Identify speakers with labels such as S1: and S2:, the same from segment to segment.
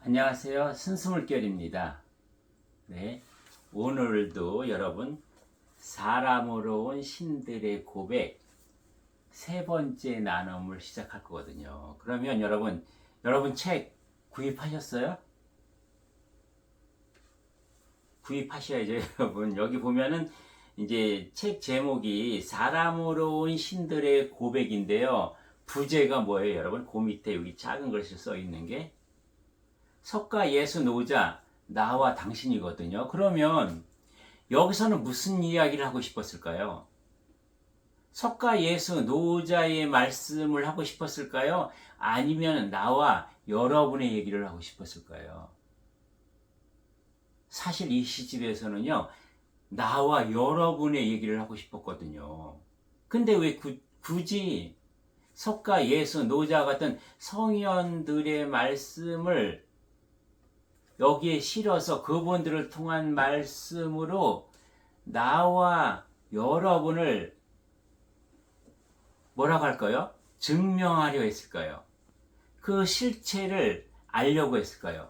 S1: 안녕하세요. 순수물결입니다. 네, 오늘도 여러분 사람으로 온 신들의 고백 세 번째 나눔을 시작할 거거든요. 그러면 여러분 책 구입하셨어요? 구입하셔야죠, 여러분. 여기 보면은 이제 책 제목이 사람으로 온 신들의 고백인데요. 부제가 뭐예요, 여러분? 그 밑에 여기 작은 글씨 써 있는 게 석가 예수 노자 나와 당신이거든요. 그러면 여기서는 무슨 이야기를 하고 싶었을까요? 석가 예수 노자의 말씀을 하고 싶었을까요? 아니면 나와 여러분의 얘기를 하고 싶었을까요? 사실 이 시집에서는요, 나와 여러분의 얘기를 하고 싶었거든요. 근데 왜 굳이 석가 예수 노자 같은 성현들의 말씀을 여기에 실어서 그분들을 통한 말씀으로 나와 여러분을 뭐라고 할까요? 증명하려 했을까요? 그 실체를 알려고 했을까요?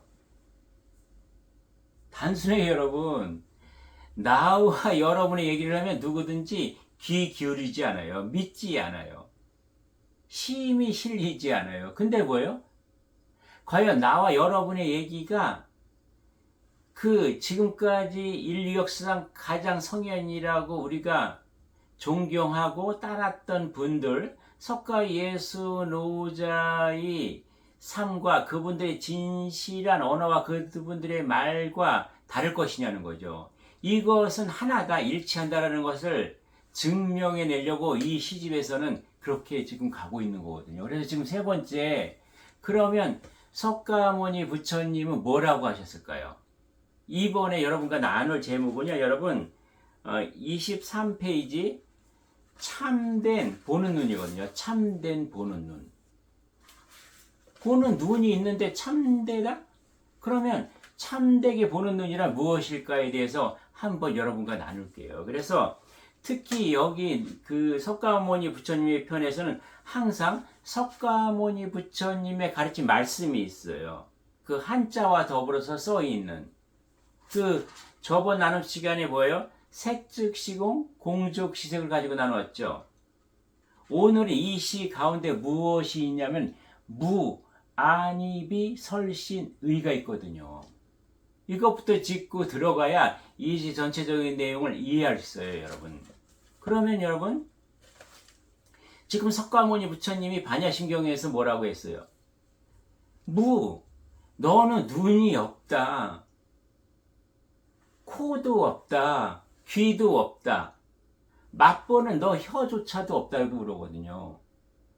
S1: 단순하게 여러분, 나와 여러분의 얘기를 하면 누구든지 귀 기울이지 않아요. 믿지 않아요. 심히 실리지 않아요. 근데 뭐예요? 과연 나와 여러분의 얘기가 그 지금까지 인류 역사상 가장 성현이라고 우리가 존경하고 따랐던 분들, 석가 예수 노자의 삶과 그분들의 진실한 언어와 그분들의 말과 다를 것이냐는 거죠. 이것은 하나다, 일치한다라는 것을 증명해 내려고 이 시집에서는 그렇게 지금 가고 있는 거거든요. 그래서 지금 세 번째, 그러면 석가모니 부처님은 뭐라고 하셨을까요? 이번에 여러분과 나눌 제목은요, 여러분, 23페이지 참된 보는 눈이거든요. 참된 보는 눈. 보는 눈이 있는데 참되다? 그러면 참되게 보는 눈이란 무엇일까에 대해서 한번 여러분과 나눌게요. 그래서 특히 여기 그 석가모니 부처님의 편에서는 항상 석가모니 부처님의 가르친 말씀이 있어요. 그 한자와 더불어서 써 있는. 그 저번 나눔 시간에 뭐예요? 색즉시공, 공즉시색을 가지고 나누었죠. 오늘 이 시 가운데 무엇이 있냐면 무, 안입이, 설신, 의가 있거든요. 이것부터 짚고 들어가야 이 시 전체적인 내용을 이해할 수 있어요, 여러분. 그러면 여러분, 지금 석가모니 부처님이 반야심경에서 뭐라고 했어요? 무, 너는 눈이 없다. 코도 없다. 귀도 없다. 맛보는 너 혀조차도 없다고 그러거든요.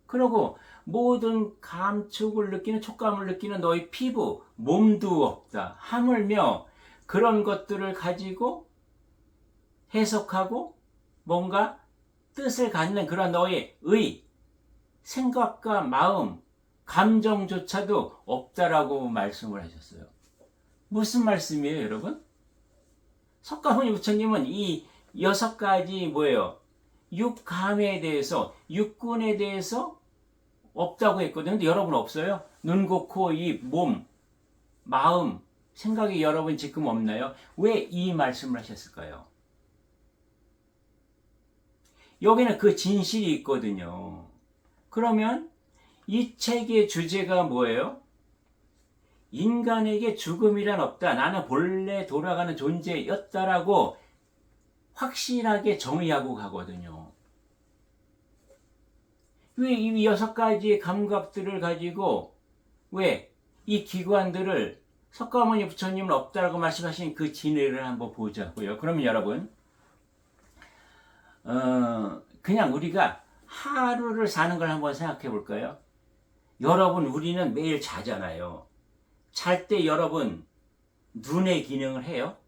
S1: 그리고 모든 감촉을 느끼는 촉감을 느끼는 너의 피부, 몸도 없다. 하물며 그런 것들을 가지고 해석하고 뭔가 뜻을 갖는 그런 너의 생각과 마음, 감정조차도 없다라고 말씀을 하셨어요. 무슨 말씀이에요, 여러분? 석가모니 부처님은 이 6가지 뭐예요? 육감에 대해서, 육군에 대해서 없다고 했거든요. 근데 여러분 없어요? 눈, 고, 코, 입, 몸, 마음, 생각이 여러분 지금 없나요? 왜 이 말씀을 하셨을까요? 여기는 그 진실이 있거든요. 그러면 이 책의 주제가 뭐예요? 인간에게 죽음이란 없다. 나는 본래 돌아가는 존재였다라고 확실하게 정의하고 가거든요. 왜 이 6가지의 감각들을 가지고 왜 이 기관들을 석가모니 부처님은 없다라고 말씀하신 그 진리를 한번 보자고요. 그러면 여러분, 그냥 우리가 하루를 사는 걸 한번 생각해 볼까요? 여러분, 우리는 매일 자잖아요. 잘 때 여러분 눈의 기능을 해요?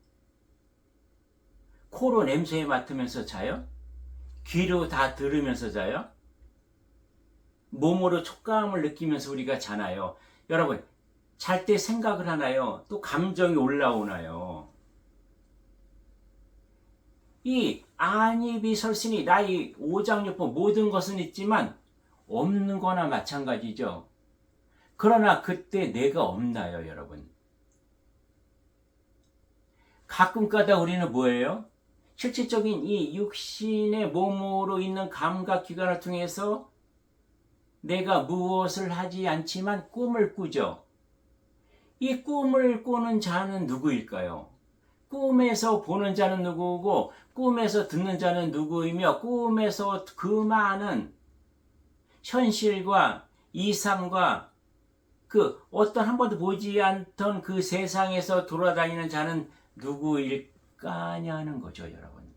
S1: 코로 냄새 맡으면서 자요? 귀로 다 들으면서 자요? 몸으로 촉감을 느끼면서 우리가 자나요? 여러분, 잘 때 생각을 하나요? 또 감정이 올라오나요? 이 안입이 설신이 나의 오장육부 모든 것은 있지만 없는 거나 마찬가지죠. 그러나 그때 내가 없나요, 여러분? 가끔가다 우리는 뭐예요? 실질적인 이 육신의 몸으로 있는 감각기관을 통해서 내가 무엇을 하지 않지만 꿈을 꾸죠. 이 꿈을 꾸는 자는 누구일까요? 꿈에서 보는 자는 누구고 꿈에서 듣는 자는 누구이며 꿈에서 그 많은 현실과 이상과 그 어떤 한 번도 보지 않던 그 세상에서 돌아다니는 자는 누구일까냐는 거죠, 여러분.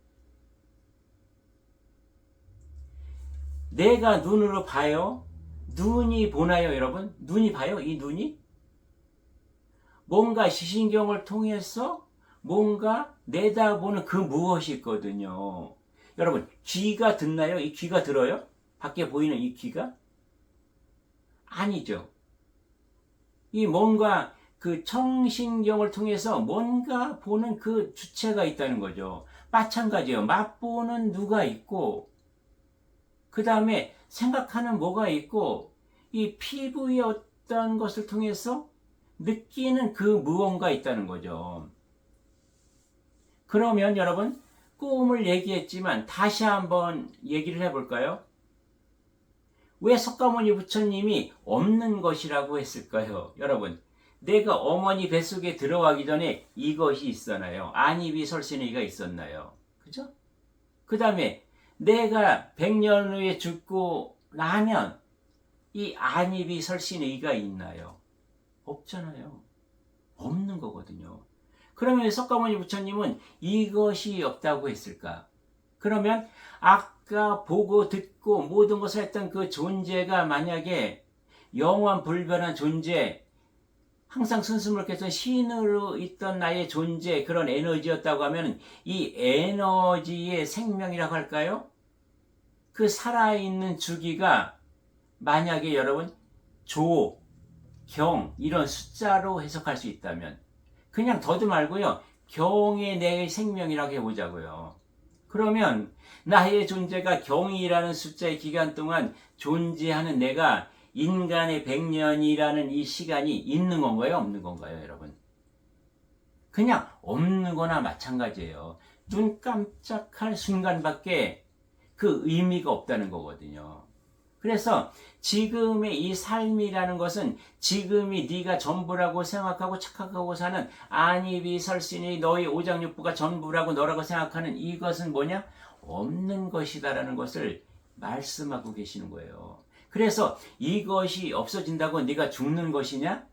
S1: 내가 눈으로 봐요? 눈이 보나요, 여러분? 눈이 봐요? 이 눈이? 뭔가 시신경을 통해서 뭔가 내다보는 그 무엇이 있거든요. 여러분, 귀가 듣나요? 이 귀가 들어요? 밖에 보이는 이 귀가? 아니죠. 이 뭔가 그 청신경을 통해서 뭔가 보는 그 주체가 있다는 거죠. 마찬가지예요. 맛보는 누가 있고, 그 다음에 생각하는 뭐가 있고, 이 피부의 어떤 것을 통해서 느끼는 그 무언가 있다는 거죠. 그러면 여러분, 꿈을 얘기했지만 다시 한번 얘기를 해볼까요? 왜 석가모니 부처님이 없는 것이라고 했을까요? 여러분, 내가 어머니 뱃속에 들어가기 전에 이것이 있었나요? 안입이 설신의가 있었나요? 그죠? 그 다음에 내가 100년 후에 죽고 나면 이 안입이 설신의가 있나요? 없잖아요. 없는 거거든요. 그러면 석가모니 부처님은 이것이 없다고 했을까? 그러면 아까 보고 듣고 모든 것을 했던 그 존재가 만약에 영원 불변한 존재, 항상 순수물께서 신으로 있던 나의 존재, 그런 에너지였다고 하면 이 에너지의 생명이라고 할까요? 그 살아있는 주기가 만약에 여러분 조, 경 이런 숫자로 해석할 수 있다면 그냥 더도 말고요. 경의 내 생명이라고 해보자고요. 그러면 나의 존재가 경이라는 숫자의 기간 동안 존재하는 내가 인간의 100년이라는 이 시간이 있는 건가요? 없는 건가요, 여러분? 그냥 없는 거나 마찬가지예요. 눈 깜짝할 순간밖에 그 의미가 없다는 거거든요. 그래서 지금의 이 삶이라는 것은 지금이 네가 전부라고 생각하고 착각하고 사는 안입이 설신이 너의 오장육부가 전부라고 너라고 생각하는 이것은 뭐냐? 없는 것이다라는 것을 말씀하고 계시는 거예요. 그래서 이것이 없어진다고 네가 죽는 것이냐?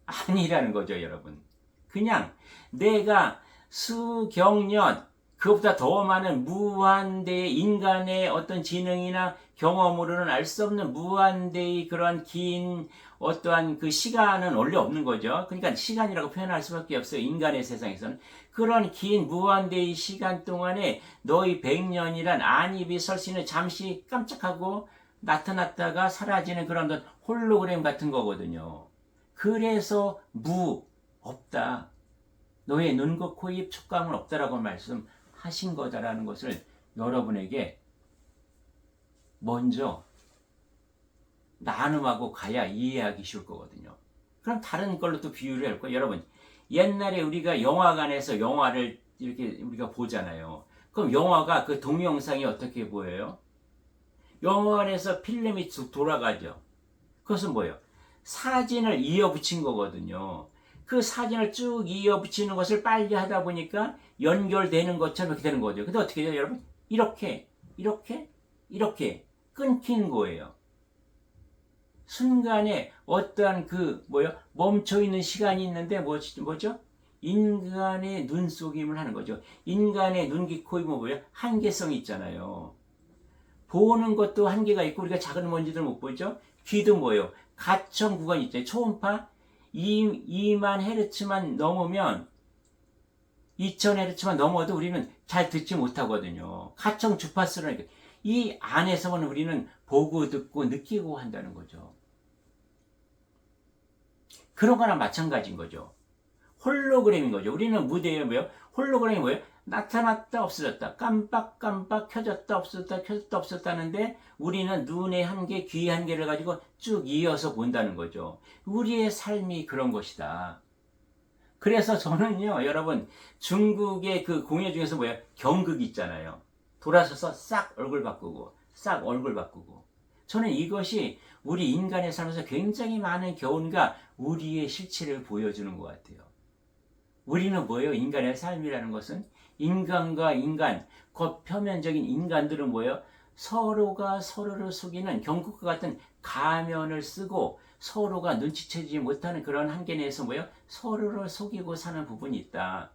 S1: 아니라는 거죠, 여러분. 그냥 내가 수경년 그것보다 더 많은 무한대의 인간의 어떤 지능이나 경험으로는 알 수 없는 무한대의 그러한 긴 어떠한 그 시간은 원래 없는 거죠. 그러니까 시간이라고 표현할 수밖에 없어요. 인간의 세상에서는. 그런 긴 무한대의 시간 동안에 너희 100년이란 안입이 설신을 잠시 깜짝하고 나타났다가 사라지는 그런 홀로그램 같은 거거든요. 그래서 없다. 너의 눈과 코, 입, 촉감은 없다라고 말씀하신 거다라는 것을 여러분에게 먼저 나눔하고 가야 이해하기 쉬울 거거든요. 그럼 다른 걸로 또 비유를 할 거예요. 여러분, 옛날에 우리가 영화관에서 영화를 이렇게 우리가 보잖아요. 그럼 영화가 그 동영상이 어떻게 보여요? 영화관에서 필름이 쭉 돌아가죠. 그것은 뭐예요? 사진을 이어붙인 거거든요. 그 사진을 쭉 이어붙이는 것을 빨리 하다 보니까 연결되는 것처럼 이렇게 되는 거죠. 근데 어떻게 돼요, 여러분? 이렇게 끊긴 거예요. 순간에 어떠한 멈춰있는 시간이 있는데 뭐죠? 인간의 눈속임을 하는 거죠. 인간의 눈, 귀, 코, 입은 뭐예요? 한계성이 있잖아요. 보는 것도 한계가 있고 우리가 작은 먼지들 못 보죠? 귀도 뭐예요? 가청 구간이 있잖아요. 초음파 2만 헤르츠만 넘으면 2000 헤르츠만 넘어도 우리는 잘 듣지 못하거든요. 가청 주파수를 이 안에서만 우리는 보고 듣고 느끼고 한다는 거죠. 그런 거나 마찬가지인 거죠. 홀로그램인 거죠. 우리는 무대에 뭐예요? 홀로그램이 뭐예요? 나타났다 없어졌다 깜빡깜빡 켜졌다 없어졌다 하는데 우리는 눈의 한계 귀의 한계를 가지고 쭉 이어서 본다는 거죠. 우리의 삶이 그런 것이다. 그래서 저는요, 여러분, 중국의 그 공예 중에서 뭐예요? 경극 있잖아요. 돌아서서 싹 얼굴 바꾸고, 싹 얼굴 바꾸고. 저는 이것이 우리 인간의 삶에서 굉장히 많은 교훈과 우리의 실체를 보여주는 것 같아요. 우리는 뭐예요? 인간의 삶이라는 것은 인간과 인간, 곧 표면적인 인간들은 뭐예요? 서로가 서로를 속이는 경극과 같은 가면을 쓰고 서로가 눈치채지 못하는 그런 한계 내에서 뭐예요? 서로를 속이고 사는 부분이 있다.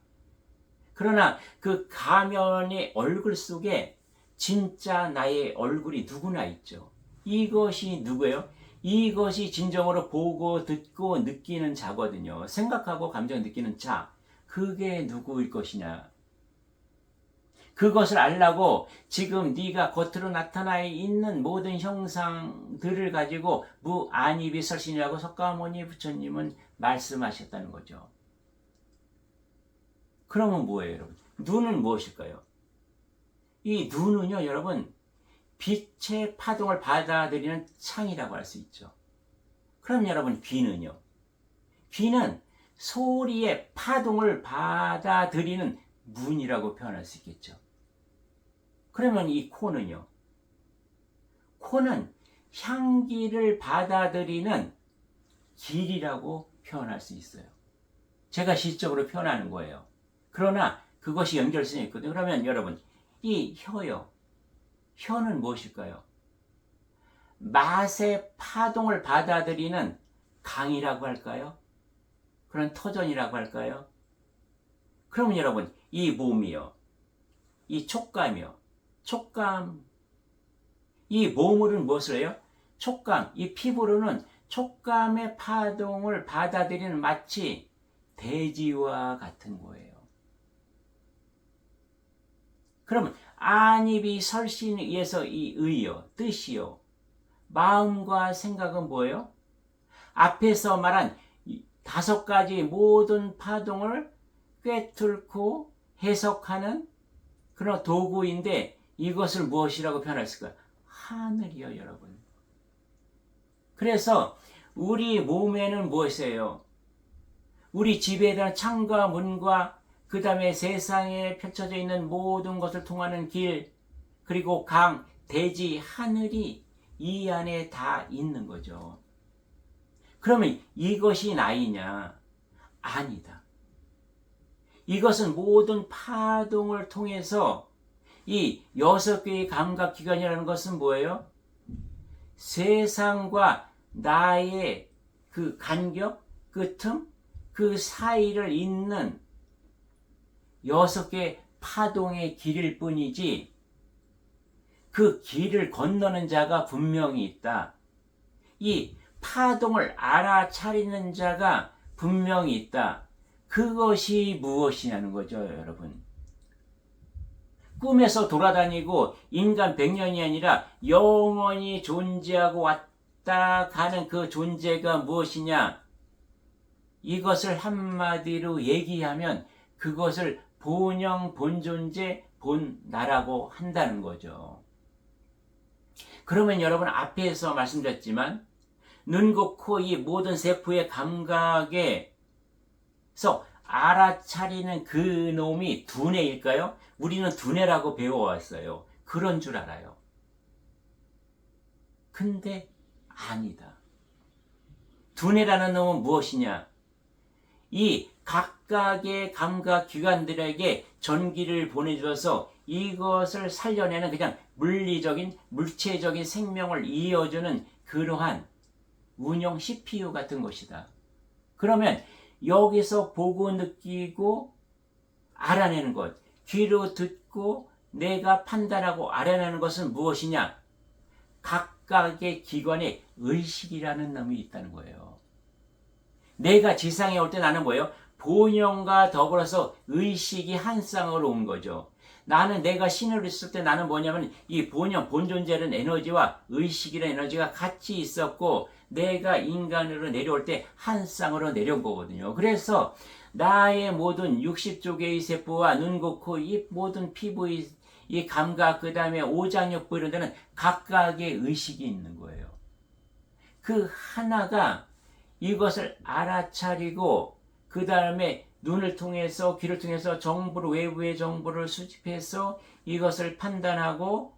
S1: 그러나 그 가면의 얼굴 속에 진짜 나의 얼굴이 누구나 있죠. 이것이 누구예요? 이것이 진정으로 보고 듣고 느끼는 자거든요. 생각하고 감정 느끼는 자. 그게 누구일 것이냐. 그것을 알라고 지금 네가 겉으로 나타나 있는 모든 형상들을 가지고 무안입이 설신이라고 석가모니 부처님은 말씀하셨다는 거죠. 그러면 뭐예요, 여러분? 눈은 무엇일까요? 이 눈은요, 여러분, 빛의 파동을 받아들이는 창이라고 할 수 있죠. 그럼 여러분, 귀는요? 귀는 소리의 파동을 받아들이는 문이라고 표현할 수 있겠죠. 그러면 이 코는요? 코는 향기를 받아들이는 길이라고 표현할 수 있어요. 제가 시적으로 표현하는 거예요. 그러나 그것이 연결성이 있거든요. 그러면 여러분, 이 혀요. 혀는 무엇일까요? 맛의 파동을 받아들이는 강이라고 할까요? 그런 터전이라고 할까요? 그러면 여러분, 이 몸이요. 이 촉감이요. 촉감. 이 몸으로는 무엇을 해요? 촉감. 이 피부로는 촉감의 파동을 받아들이는 마치 대지와 같은 거예요. 그러면 안입이 설신에 의해서 이 의요, 뜻이요, 마음과 생각은 뭐예요? 앞에서 말한 5가지 모든 파동을 꿰뚫고 해석하는 그런 도구인데 이것을 무엇이라고 표현했을까요? 하늘이요, 여러분. 그래서 우리 몸에는 무엇이에요? 우리 집에 대한 창과 문과 그 다음에 세상에 펼쳐져 있는 모든 것을 통하는 길, 그리고 강, 대지, 하늘이 이 안에 다 있는 거죠. 그러면 이것이 나이냐? 아니다. 이것은 모든 파동을 통해서 이 6개의 감각기관이라는 것은 뭐예요? 세상과 나의 그 간격, 그 틈, 그 사이를 잇는 6개의 파동의 길일 뿐이지 그 길을 건너는 자가 분명히 있다. 이 파동을 알아차리는 자가 분명히 있다. 그것이 무엇이냐는 거죠, 여러분. 꿈에서 돌아다니고 인간 100년이 아니라 영원히 존재하고 왔다 가는 그 존재가 무엇이냐? 이것을 한마디로 얘기하면 그것을 본영, 본존재, 본나라고 한다는 거죠. 그러면 여러분 앞에서 말씀드렸지만 눈, 코, 코, 이 모든 세포의 감각에서 알아차리는 그 놈이 두뇌일까요? 우리는 두뇌라고 배워왔어요. 그런 줄 알아요. 근데 아니다. 두뇌라는 놈은 무엇이냐? 이 각각의 감각 기관들에게 전기를 보내줘서 이것을 살려내는 그냥 물리적인, 물체적인 생명을 이어주는 그러한 운용 CPU 같은 것이다. 그러면 여기서 보고 느끼고 알아내는 것, 귀로 듣고 내가 판단하고 알아내는 것은 무엇이냐? 각각의 기관에 의식이라는 놈이 있다는 거예요. 내가 지상에 올 때 나는 뭐예요? 본영과 더불어서 의식이 한 쌍으로 온 거죠. 나는 내가 신으로 있을 때 나는 뭐냐면 이 본영, 본존재라는 에너지와 의식이라는 에너지가 같이 있었고 내가 인간으로 내려올 때 한 쌍으로 내려온 거거든요. 그래서 나의 모든 60조개의 세포와 눈, 코, 코, 이 모든 피부의 이 감각, 그 다음에 오장육부 이런 데는 각각의 의식이 있는 거예요. 그 하나가 이것을 알아차리고 그 다음에 눈을 통해서 귀를 통해서 정보를 외부의 정보를 수집해서 이것을 판단하고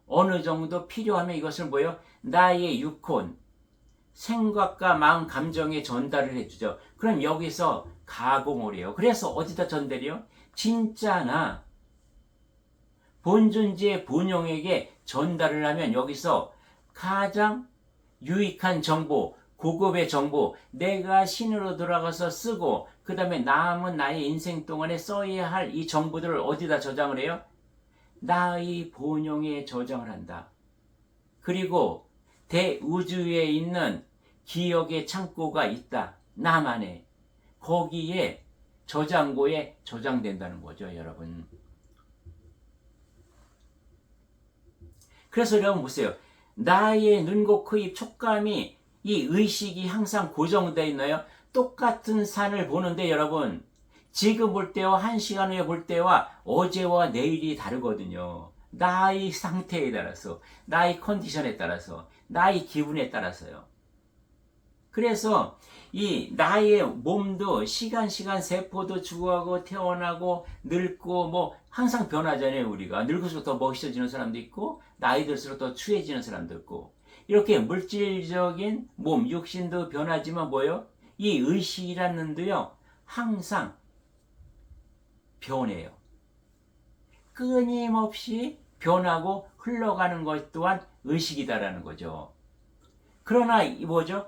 S1: 어느 정도 필요하면 이것을 뭐요? 나의 육혼, 생각과 마음, 감정에 전달을 해주죠. 그럼 여기서 가공을 해요. 그래서 어디다 전달해요? 진짜나 본존재의 본영에게 전달을 하면 여기서 가장 유익한 정보, 고급의 정보, 내가 신으로 돌아가서 쓰고 그 다음에 남은 나의 인생 동안에 써야 할 이 정보들을 어디다 저장을 해요? 나의 본영에 저장을 한다. 그리고 대우주에 있는 기억의 창고가 있다. 나만의. 거기에 저장고에 저장된다는 거죠, 여러분. 그래서 여러분 보세요. 나의 눈, 코, 코, 입, 촉감이 이 의식이 항상 고정되어 있나요? 똑같은 산을 보는데 여러분, 지금 볼 때와 한 시간 후에 볼 때와 어제와 내일이 다르거든요. 나의 상태에 따라서, 나의 컨디션에 따라서, 나의 기분에 따라서요. 그래서 이 나의 몸도 시간 세포도 죽어가고 태어나고 늙고 뭐 항상 변하잖아요. 우리가 늙을수록 더 멋있어지는 사람도 있고 나이 들수록 더 추해지는 사람도 있고 이렇게 물질적인 몸 육신도 변하지만 뭐예요? 이 의식이라는 데요 항상 변해요. 끊임없이 변하고 흘러가는 것 또한 의식이다라는 거죠. 그러나 뭐죠?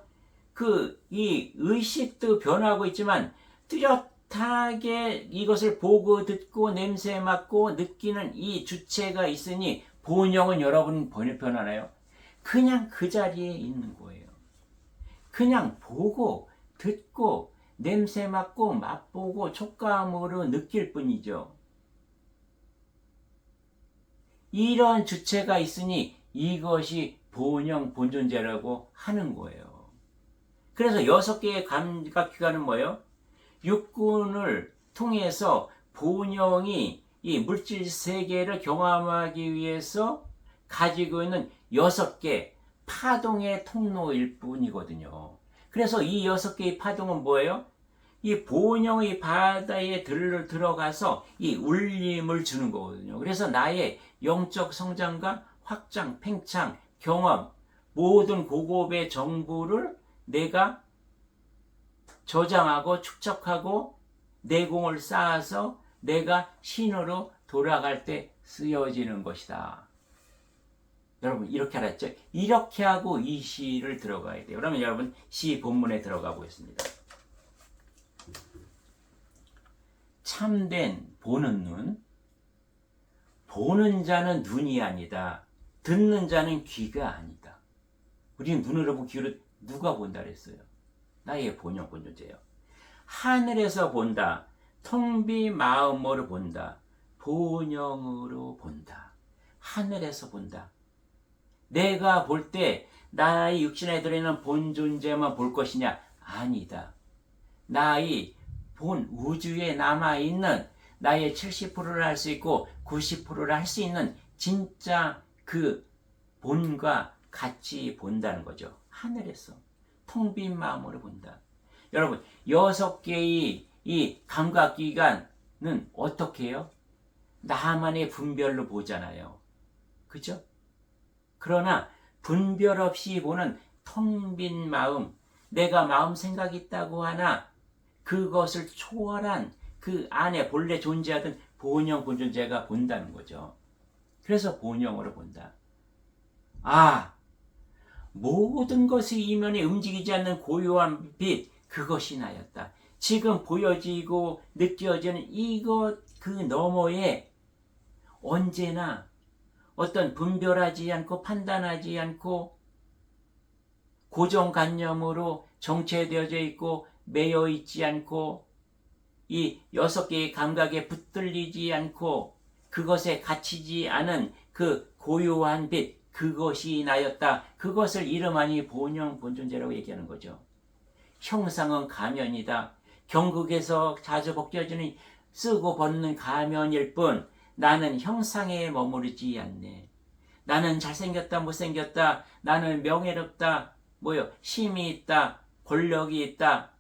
S1: 이 의식도 변하고 있지만 뚜렷하게 이것을 보고 듣고 냄새 맡고 느끼는 이 주체가 있으니 본영은 여러분 변하나요? 그냥 그 자리에 있는 거예요. 그냥 보고 듣고 냄새 맡고 맛보고 촉감으로 느낄 뿐이죠. 이런 주체가 있으니 이것이 본영 본존재라고 하는 거예요. 그래서 6개의 감각기관은 뭐예요? 육군을 통해서 본영이 이 물질 세계를 경험하기 위해서 가지고 있는 6개 파동의 통로일 뿐이거든요. 그래서 이 6개의 파동은 뭐예요? 이 본영의 바다에 들어가서 이 울림을 주는 거거든요. 그래서 나의 영적 성장과 확장, 팽창, 경험, 모든 고급의 정보를 내가 저장하고 축적하고 내공을 쌓아서 내가 신으로 돌아갈 때 쓰여지는 것이다. 여러분 이렇게 알았죠? 이렇게 하고 이 시를 들어가야 돼요. 그러면 여러분 시 본문에 들어가 보겠습니다. 참된 보는 눈, 보는 자는 눈이 아니다. 듣는 자는 귀가 아니다. 우리는 눈으로 보고 귀로 누가 본다 그랬어요? 나의 본영 본존재예요. 하늘에서 본다. 텅 빈 마음으로 본다. 본영으로 본다. 하늘에서 본다. 내가 볼 때 나의 육신에 들어있는 본존재만 볼 것이냐? 아니다. 나의 본 우주에 남아있는 나의 70%를 할 수 있고 90%를 할 수 있는 진짜 그 본과 같이 본다는 거죠. 하늘에서 텅 빈 마음으로 본다. 여러분 6개의 이 감각기관은 어떻게 해요? 나만의 분별로 보잖아요. 그죠? 그러나 분별 없이 보는 텅 빈 마음, 내가 마음 생각이 있다고 하나 그것을 초월한 그 안에 본래 존재하던 본영 본존재가 본다는 거죠. 그래서 본영으로 본다. 아, 모든 것이 이면에 움직이지 않는 고요한 빛, 그것이 나였다. 지금 보여지고 느껴지는 이것 그 너머에 언제나 어떤 분별하지 않고 판단하지 않고 고정관념으로 정체되어져 있고 매여 있지 않고 이 6개의 감각에 붙들리지 않고 그것에 갇히지 않은 그 고요한 빛, 그것이 나였다. 그것을 이름하니 본영 본존재라고 얘기하는 거죠. 형상은 가면이다. 경극에서 자주 벗겨지는 쓰고 벗는 가면일 뿐 나는 형상에 머무르지 않네. 나는 잘생겼다 못생겼다. 나는 명예롭다. 힘이 있다. 권력이 있다.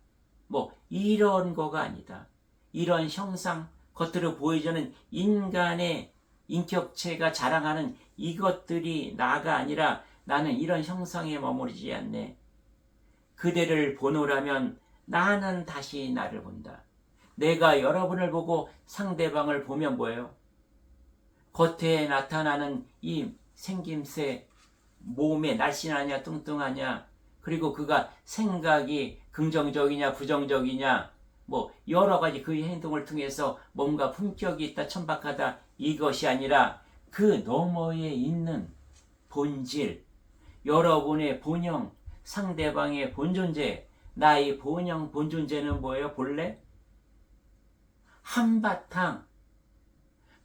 S1: 이런 거가 아니다. 이런 형상, 겉으로 보여주는 인간의 인격체가 자랑하는 이것들이 나가 아니라 나는 이런 형상에 머무르지 않네. 그대를 보노라면 나는 다시 나를 본다. 내가 여러분을 보고 상대방을 보면 뭐예요? 겉에 나타나는 이 생김새, 몸에 날씬하냐 뚱뚱하냐, 그리고 그가 생각이 긍정적이냐 부정적이냐, 뭐 여러 가지 그 행동을 통해서 뭔가 품격이 있다 천박하다 이것이 아니라 그 너머에 있는 본질, 여러분의 본형, 상대방의 본존재, 나의 본형 본존재는 뭐예요? 본래 한바탕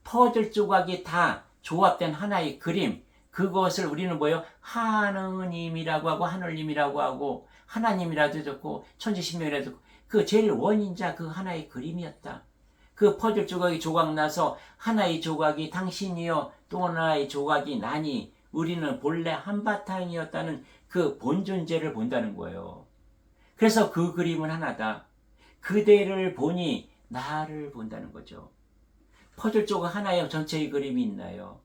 S1: 퍼즐 조각이 다 조합된 하나의 그림, 그것을 우리는 뭐예요? 하느님이라고 하고 하늘님이라고 하고 하나님이라도 좋고 천지신명이라도 좋고 그 제일 원인자 그 하나의 그림이었다. 그 퍼즐 조각이 조각나서 하나의 조각이 당신이요 또 하나의 조각이 나니 우리는 본래 한바탕이었다는 그 본존재를 본다는 거예요. 그래서 그 그림은 하나다. 그대를 보니 나를 본다는 거죠. 퍼즐 조각 하나에 전체의 그림이 있나요?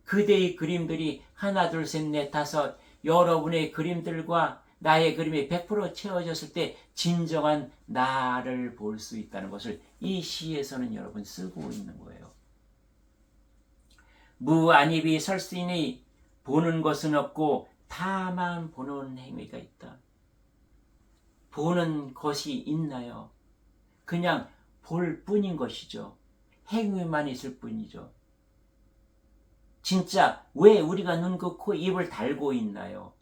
S1: 그대의 그림들이 하나 둘 셋 넷 다섯 여러분의 그림들과 나의 그림이 100% 채워졌을 때 진정한 나를 볼 수 있다는 것을 이 시에서는 여러분 쓰고 있는 거예요. 무안입이 설시니 보는 것은 없고 다만 보는 행위가 있다. 보는 것이 있나요? 그냥 볼 뿐인 것이죠. 행위만 있을 뿐이죠. 진짜 왜 우리가 눈, 그, 코, 입을 달고 있나요?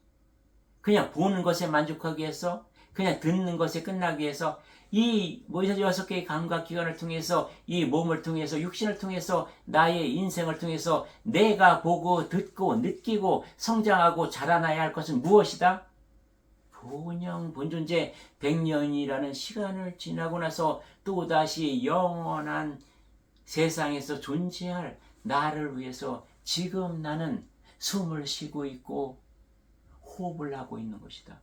S1: 그냥 보는 것에 만족하기 위해서, 그냥 듣는 것에 끝나기 위해서, 이 6개의 감각기관을 통해서, 이 몸을 통해서, 육신을 통해서, 나의 인생을 통해서 내가 보고 듣고 느끼고 성장하고 자라나야 할 것은 무엇이다? 본형, 본존재 100년이라는 시간을 지나고 나서 또다시 영원한 세상에서 존재할 나를 위해서 지금 나는 숨을 쉬고 있고 호흡을 하고 있는 것이다.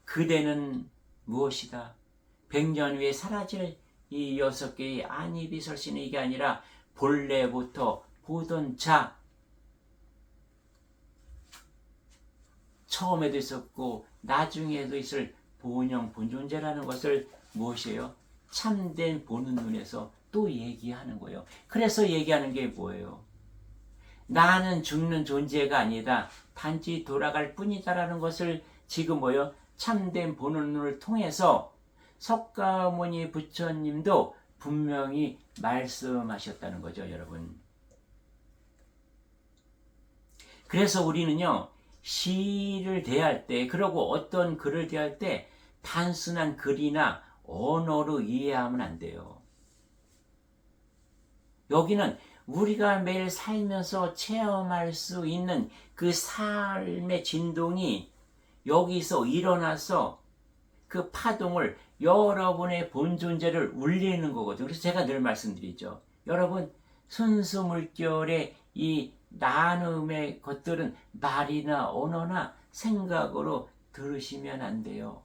S1: 그대는 무엇이다? 100년 후에 사라질 이 6개의 안입이 설시는 이게 아니라 본래부터 보던 자, 처음에도 있었고 나중에도 있을 본형 본존재라는 것을 무엇이에요? 참된 보는 눈에서 또 얘기하는 거예요. 그래서 얘기하는 게 뭐예요? 나는 죽는 존재가 아니다. 단지 돌아갈 뿐이다라는 것을 지금 뭐예요? 참된 보는 눈을 통해서 석가모니 부처님도 분명히 말씀하셨다는 거죠, 여러분. 그래서 우리는요, 시를 대할 때, 그리고 어떤 글을 대할 때 단순한 글이나 언어로 이해하면 안 돼요. 여기는 우리가 매일 살면서 체험할 수 있는 그 삶의 진동이 여기서 일어나서 그 파동을 여러분의 본존재를 울리는 거거든요. 그래서 제가 늘 말씀드리죠. 여러분, 순수 물결의 이 나눔의 것들은 말이나 언어나 생각으로 들으시면 안 돼요.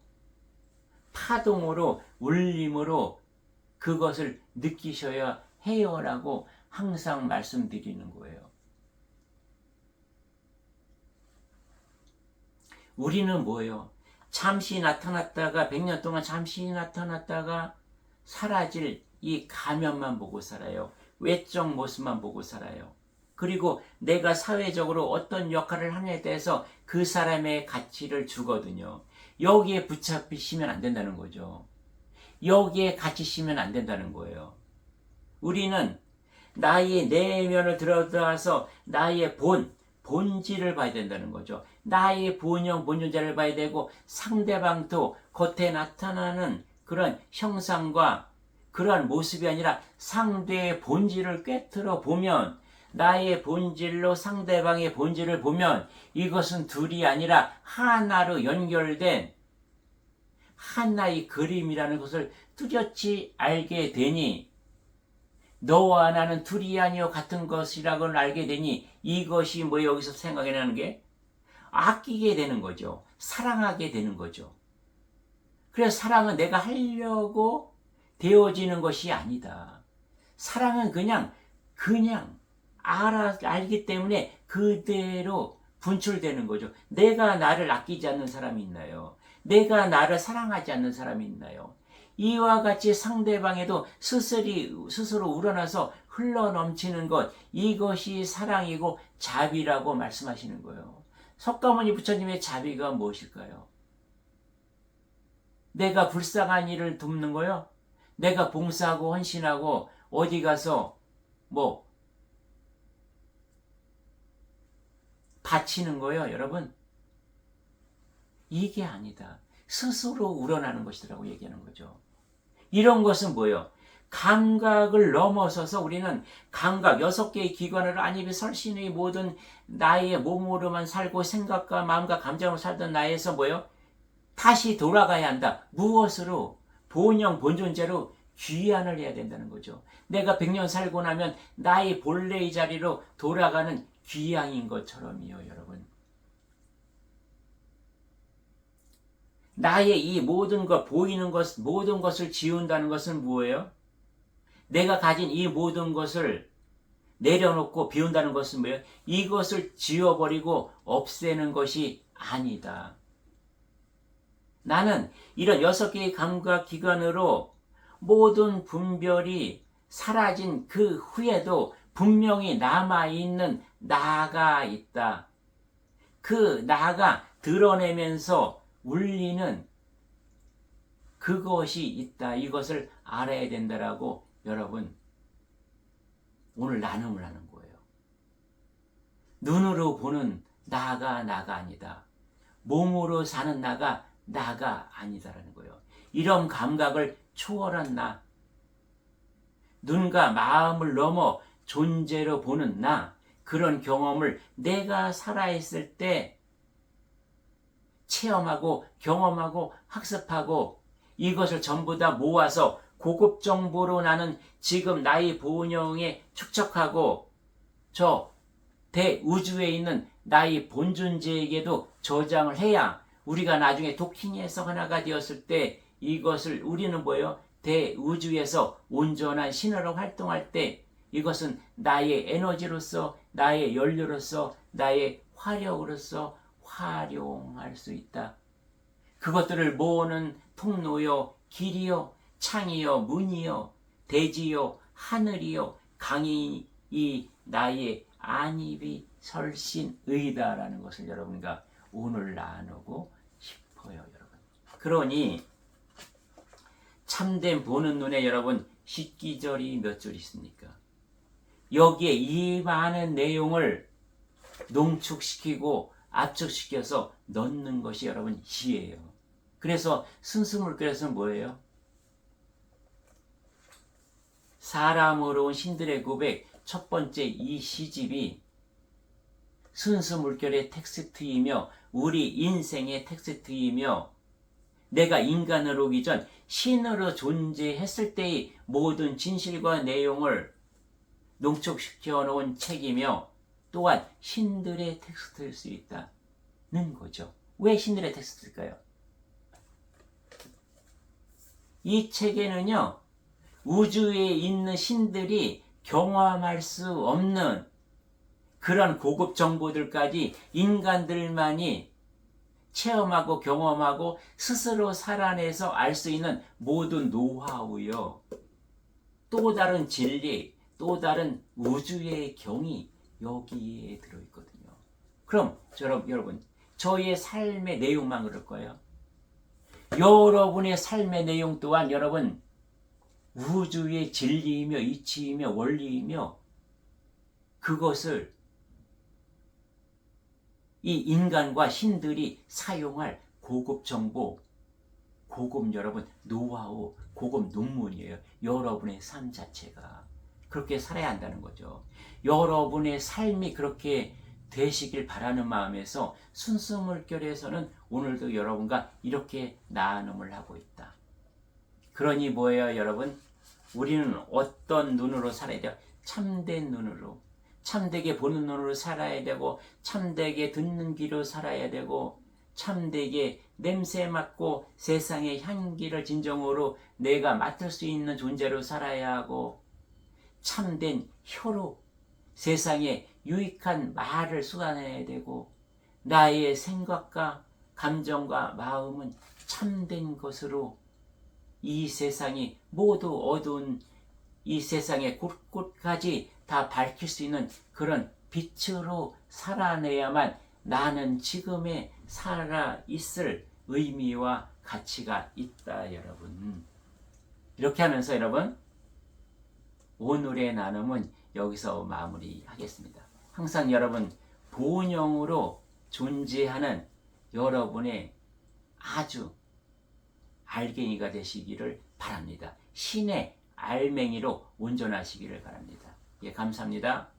S1: 파동으로, 울림으로 그것을 느끼셔야 해요라고 항상 말씀드리는 거예요. 우리는 뭐예요? 잠시 나타났다가 100년 동안 잠시 나타났다가 사라질 이 가면만 보고 살아요. 외적 모습만 보고 살아요. 그리고 내가 사회적으로 어떤 역할을 하냐에 대해서 그 사람의 가치를 주거든요. 여기에 붙잡히시면 안 된다는 거죠. 여기에 갇히시면 안 된다는 거예요. 우리는 나의 내면을 들어가서 나의 본질을 봐야 된다는 거죠. 나의 본형, 본존재를 봐야 되고 상대방도 겉에 나타나는 그런 형상과 그러한 모습이 아니라 상대의 본질을 꿰뚫어 보면, 나의 본질로 상대방의 본질을 보면 이것은 둘이 아니라 하나로 연결된 하나의 그림이라는 것을 뚜렷이 알게 되니, 너와 나는 둘이 아니요 같은 것이라고는 알게 되니 이것이 뭐 여기서 생각이 나는 게 아끼게 되는 거죠. 사랑하게 되는 거죠. 그래서 사랑은 내가 하려고 되어지는 것이 아니다. 사랑은 그냥 알기 때문에 그대로 분출되는 거죠. 내가 나를 아끼지 않는 사람이 있나요? 내가 나를 사랑하지 않는 사람이 있나요? 이와 같이 상대방에도 스스로 우러나서 흘러넘치는 것, 이것이 사랑이고 자비라고 말씀하시는 거예요. 석가모니 부처님의 자비가 무엇일까요? 내가 불쌍한 일을 돕는 거요? 내가 봉사하고 헌신하고 어디 가서 바치는 거요, 여러분? 이게 아니다. 스스로 우러나는 것이라고 얘기하는 거죠. 이런 것은 뭐예요? 감각을 넘어서서 우리는 감각, 6개의 기관으로 안입이 설신의 모든 나의 몸으로만 살고 생각과 마음과 감정으로 살던 나에서 뭐예요? 다시 돌아가야 한다. 무엇으로? 본영, 본존재로 귀환을 해야 된다는 거죠. 내가 100년 살고 나면 나의 본래의 자리로 돌아가는 귀향인 것처럼이요, 여러분. 나의 이 모든 것, 보이는 것, 모든 것을 지운다는 것은 뭐예요? 내가 가진 이 모든 것을 내려놓고 비운다는 것은 뭐예요? 이것을 지워버리고 없애는 것이 아니다. 나는 이런 6개의 감각 기관으로 모든 분별이 사라진 그 후에도 분명히 남아있는 나가 있다. 그 나가 드러내면서 울리는 그것이 있다. 이것을 알아야 된다라고 여러분 오늘 나눔을 하는 거예요. 눈으로 보는 나가 아니다. 몸으로 사는 나가 아니다라는 거예요. 이런 감각을 초월한 나, 눈과 마음을 넘어 존재로 보는 나, 그런 경험을 내가 살아있을 때 체험하고 경험하고 학습하고 이것을 전부 다 모아서 고급 정보로 나는 지금 나의 본영에 축적하고 저 대우주에 있는 나의 본존재에게도 저장을 해야 우리가 나중에 도킹에서 하나가 되었을 때 이것을 우리는 뭐예요? 대우주에서 온전한 신으로 활동할 때 이것은 나의 에너지로서 나의 연료로서 나의 화력으로서 활용할 수 있다. 그것들을 모으는 통로요, 길이요, 창이요, 문이요, 대지요, 하늘이요, 강이 이 나의 안입이 설신의다라는 것을 여러분과 오늘 나누고 싶어요, 여러분. 그러니 참된 보는 눈에 여러분 식기절이 몇 줄 있습니까? 여기에 이 많은 내용을 농축시키고 압축시켜서 넣는 것이 여러분 시예요. 그래서 순수물결에서는 뭐예요? 사람으로 온 신들의 고백 첫 번째 이 시집이 순수물결의 텍스트이며 우리 인생의 텍스트이며 내가 인간으로 오기 전 신으로 존재했을 때의 모든 진실과 내용을 농축시켜 놓은 책이며 또한 신들의 텍스트일 수 있다는 거죠. 왜 신들의 텍스트일까요? 이 책에는요, 우주에 있는 신들이 경험할 수 없는 그런 고급 정보들까지 인간들만이 체험하고 경험하고 스스로 살아내서 알 수 있는 모든 노하우요. 또 다른 진리, 또 다른 우주의 경이 여기에 들어있거든요. 그럼 여러분, 저희의 삶의 내용만 그럴 거예요. 여러분의 삶의 내용 또한 여러분 우주의 진리이며 이치이며 원리이며 그것을 이 인간과 신들이 사용할 고급 정보, 고급 여러분 노하우, 고급 논문이에요. 여러분의 삶 자체가 그렇게 살아야 한다는 거죠. 여러분의 삶이 그렇게 되시길 바라는 마음에서 순수물결에서는 오늘도 여러분과 이렇게 나눔을 하고 있다. 그러니 뭐예요, 여러분? 우리는 어떤 눈으로 살아야 돼요? 참된 눈으로, 참되게 보는 눈으로 살아야 되고 참되게 듣는 귀로 살아야 되고 참되게 냄새 맡고 세상의 향기를 진정으로 내가 맡을 수 있는 존재로 살아야 하고, 참된 혀로 세상에 유익한 말을 쏟아내야 되고, 나의 생각과 감정과 마음은 참된 것으로 이 세상이 모두 어두운 이 세상의 곳곳까지 다 밝힐 수 있는 그런 빛으로 살아내야만 나는 지금에 살아있을 의미와 가치가 있다, 여러분. 이렇게 하면서 여러분, 오늘의 나눔은 여기서 마무리하겠습니다. 항상 여러분, 본영으로 존재하는 여러분의 아주 알갱이가 되시기를 바랍니다. 신의 알맹이로 온전하시기를 바랍니다. 예, 감사합니다.